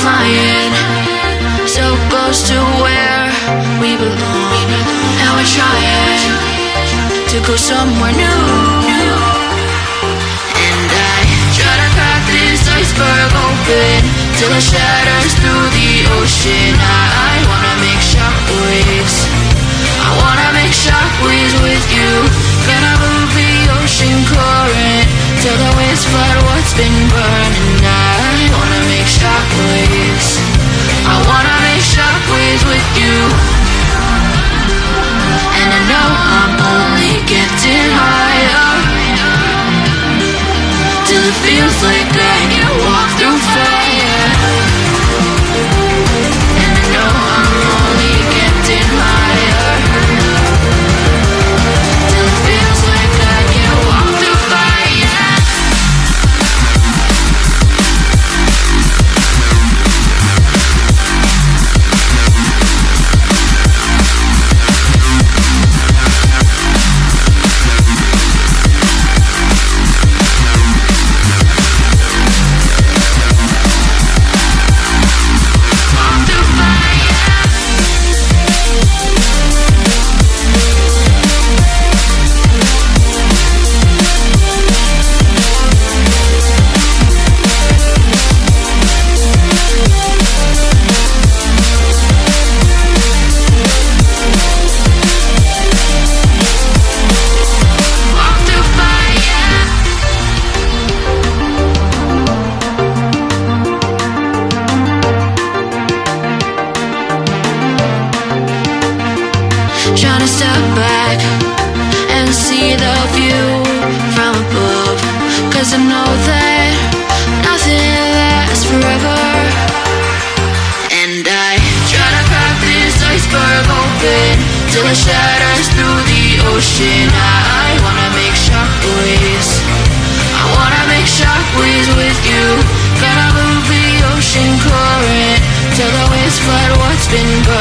flying so close to where we belong, and we're trying to go somewhere new. And I try to crack this iceberg open till it shatters through the ocean. I wanna make shockwaves, I wanna make shockwaves with you. Gonna move the ocean current till the waves flood what's been burning. I wanna make shockwaves, I wanna make shockwaves with you. And I know I'm only getting higher till it feels like I can walk through fire. And I know I'm only getting higher till it feels like I can walk through fire. Trying to step back and see the view from above, 'cause I know that nothing lasts forever. And I try to crack this iceberg open till it shatters through the ocean. I wanna make shockwaves, I wanna make shockwaves with you. Gonna move the ocean current till the waves flood what's been burned.